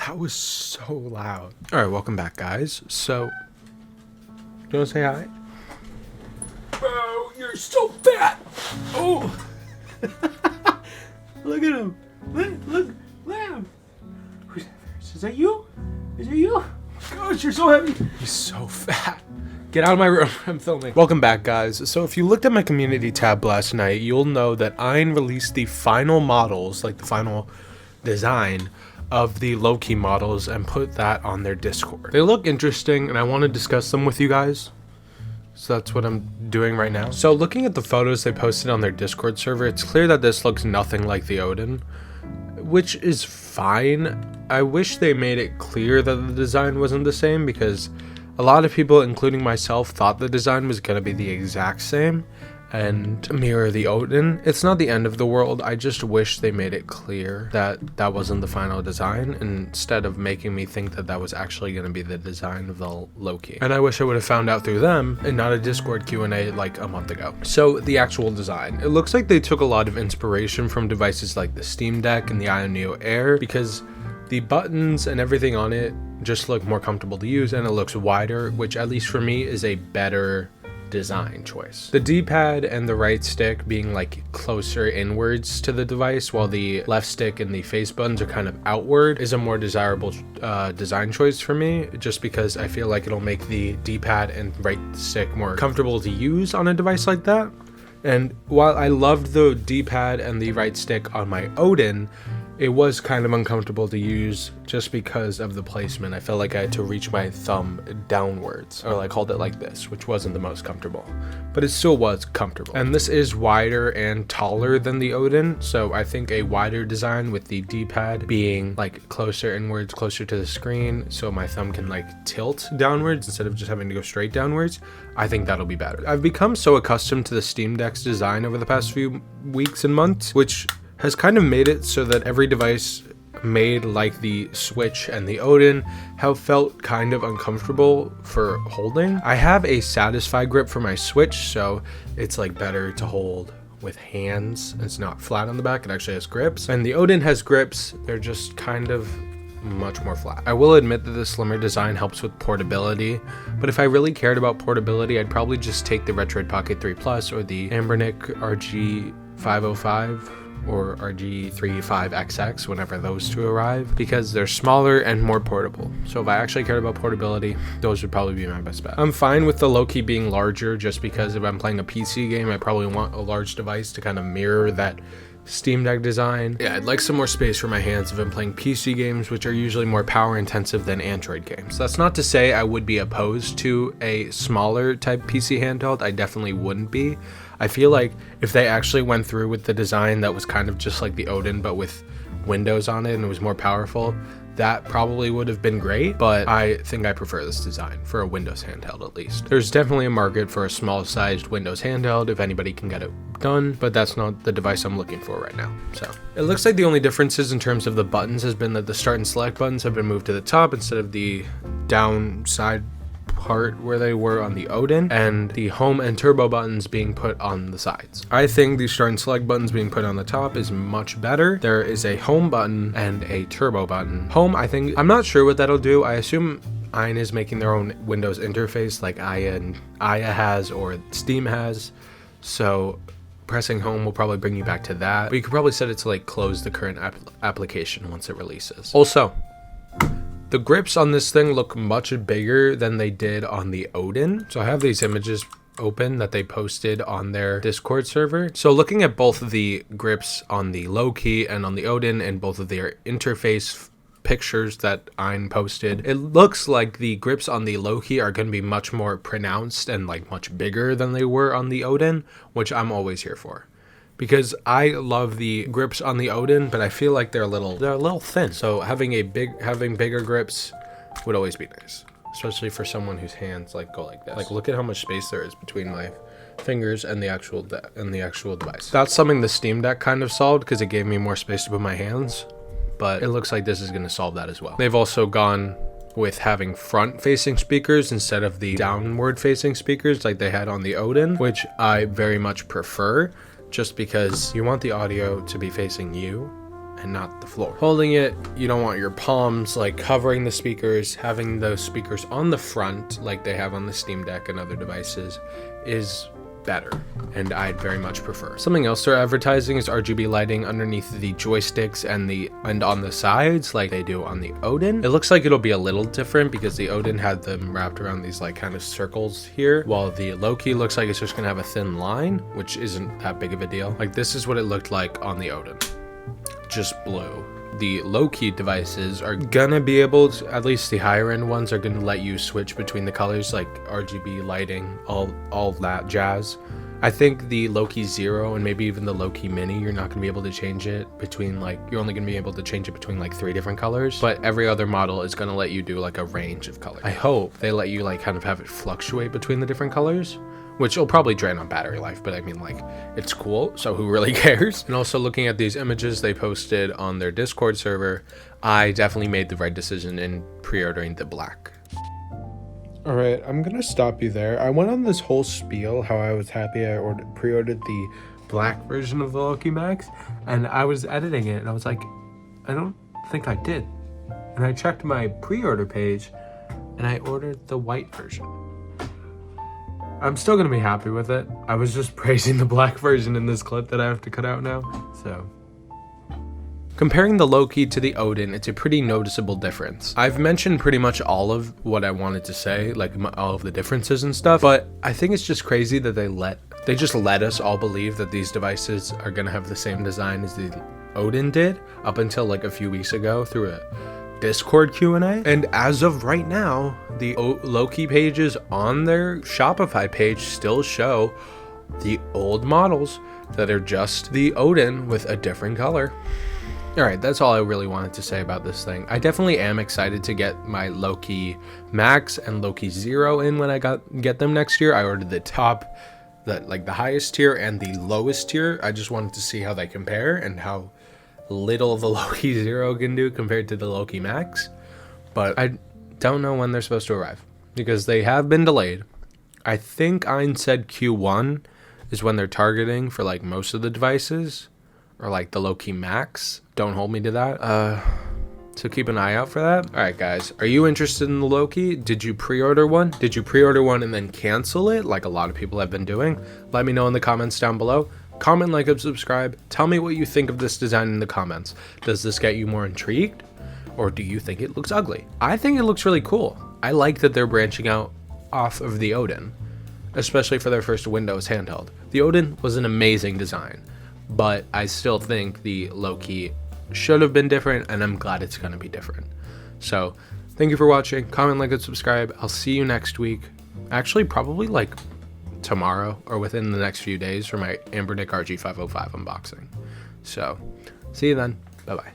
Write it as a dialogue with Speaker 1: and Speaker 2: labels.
Speaker 1: That was so loud. All right, welcome back, guys. So, you want to say hi? Bro, you're so fat. Oh, look at him. Look at him. Who's that first? Is that you? Is it you? Gosh, you're so heavy. He's so fat. Get out of my room. I'm filming. Welcome back, guys. So if you looked at my community tab last night, you'll know that AYN released the final models, like the final design of the Loki models, and put that on their Discord. They look interesting and I want to discuss them with you guys. So that's what I'm doing right now. So looking at the photos they posted on their Discord server, it's clear that this looks nothing like the Odin, which is fine. I wish they made it clear that the design wasn't the same, because a lot of people, including myself, thought the design was going to be the exact same and mirror the Odin. It's not the end of the world. I just wish they made it clear that that wasn't the final design, instead of making me think that that was actually going to be the design of the Loki. And I wish I would have found out through them and not a Discord Q&A like a month ago. So the actual design. It looks like they took a lot of inspiration from devices like the Steam Deck and the AYN Neo Air, because the buttons and everything on it just look more comfortable to use, and it looks wider, which at least for me is a better design choice. The D-pad and the right stick being like closer inwards to the device, while the left stick and the face buttons are kind of outward, is a more desirable design choice for me, just because I feel like it'll make the D-pad and right stick more comfortable to use on a device like that. And while I loved the D-pad and the right stick on my Odin, it was kind of uncomfortable to use just because of the placement. I felt like I had to reach my thumb downwards, or like hold it like this, which wasn't the most comfortable, but it still was comfortable. And this is wider and taller than the Odin, so I think a wider design with the D-pad being like closer inwards, closer to the screen, so my thumb can like tilt downwards instead of just having to go straight downwards, I think that'll be better. I've become so accustomed to the Steam Deck's design over the past few weeks and months, which has kind of made it so that every device made like the Switch and the Odin have felt kind of uncomfortable for holding. I have a Satisfy grip for my Switch, so it's like better to hold with hands. It's not flat on the back, it actually has grips. And the Odin has grips, they're just kind of much more flat. I will admit that the slimmer design helps with portability, but if I really cared about portability, I'd probably just take the Retroid Pocket 3 Plus or the Ambernic RG505 or RG35XX whenever those two arrive, because they're smaller and more portable. So if I actually cared about portability, those would probably be my best bet. I'm fine with the Loki being larger, just because if I'm playing a PC game, I probably want a large device to kind of mirror that Steam Deck design. Yeah, I'd like some more space for my hands if I'm playing PC games, which are usually more power intensive than Android games. That's not to say I would be opposed to a smaller type PC handheld. I definitely wouldn't be. I feel like if they actually went through with the design that was kind of just like the Odin but with windows on it and it was more powerful, that probably would have been great, but I think I prefer this design for a Windows handheld at least. There's definitely a market for a small sized Windows handheld if anybody can get it done, but that's not the device I'm looking for right now. So it looks like the only differences in terms of the buttons has been that the start and select buttons have been moved to the top instead of the down side part where they were on the Odin, and the home and turbo buttons being put on the sides. I think the start and select buttons being put on the top is much better. There is a home button and a turbo button. Home, I'm not sure what that'll do. I assume AYN is making their own Windows interface like Aya has or Steam has, so pressing home will probably bring you back to that, but you could probably set it to like close the current application once it releases. Also, the grips on this thing look much bigger than they did on the Odin. So I have these images open that they posted on their Discord server. So looking at both of the grips on the Loki and on the Odin and both of their interface pictures that AYN posted, it looks like the grips on the Loki are going to be much more pronounced and like much bigger than they were on the Odin, which I'm always here for, because I love the grips on the Odin, but I feel like they're a little thin. So having bigger grips would always be nice, especially for someone whose hands like go like this. Like, look at how much space there is between my fingers and the actual device. That's something the Steam Deck kind of solved, because it gave me more space to put my hands, but it looks like this is going to solve that as well. They've also gone with having front facing speakers instead of the downward facing speakers like they had on the Odin, which I very much prefer, just because you want the audio to be facing you and not the floor. Holding it, you don't want your palms like covering the speakers. Having those speakers on the front like they have on the Steam Deck and other devices is better, and I'd very much prefer. Something else they're advertising is RGB lighting underneath the joysticks and on the sides like they do on the Odin. It looks like it'll be a little different because the Odin had them wrapped around these like kind of circles here, while the Loki looks like it's just gonna have a thin line, which isn't that big of a deal. Like this is what it looked like on the Odin, just blue. The Loki devices are gonna be able to, at least the higher end ones are gonna let you switch between the colors like RGB lighting, all that jazz. I think the Loki Zero and maybe even the Loki Mini, you're not gonna be able to change it between like, you're only gonna be able to change it between like 3 different colors, but every other model is gonna let you do like a range of colors. I hope they let you like kind of have it fluctuate between the different colors, which will probably drain on battery life, but I mean like it's cool, so who really cares? And also looking at these images they posted on their Discord server, I definitely made the right decision in pre-ordering the black. All right, I'm gonna stop you there. I went on this whole spiel how I was happy I pre-ordered the black version of the Loki Max, and I was editing it and I was like, I don't think I did. And I checked my pre-order page and I ordered the white version. I'm still gonna be happy with it. I was just praising the black version in this clip that I have to cut out now, so. Comparing the Loki to the Odin, it's a pretty noticeable difference. I've mentioned pretty much all of what I wanted to say, like all of the differences and stuff, but I think it's just crazy that they just let us all believe that these devices are gonna have the same design as the Odin did up until like a few weeks ago through a Discord Q&A, and as of right now the Loki pages on their Shopify page still show the old models that are just the Odin with a different color. Alright, that's all I really wanted to say about this thing. I definitely am excited to get my Loki Max and Loki Zero in when I get them next year. I ordered the top, the highest tier and the lowest tier. I just wanted to see how they compare and how little the Loki Zero can do compared to the Loki Max, but I don't know when they're supposed to arrive because they have been delayed. I think AYN said Q1 is when they're targeting for like most of the devices, or like the Loki Max. Don't hold me to that. So keep an eye out for that. All right, guys, are you interested in the Loki? Did you pre-order one? Did you pre-order one and then cancel it like a lot of people have been doing? Let me know in the comments down below. Comment, like, and subscribe. Tell me what you think of this design in the comments. Does this get you more intrigued? Or do you think it looks ugly? I think it looks really cool. I like that they're branching out off of the Odin, especially for their first Windows handheld. The Odin was an amazing design, but I still think the Loki should have been different, and I'm glad it's gonna be different. So, thank you for watching. Comment, like, and subscribe. I'll see you next week. Actually, probably like tomorrow or within the next few days for my Ambernick RG505 unboxing. So, see you then. Bye-bye.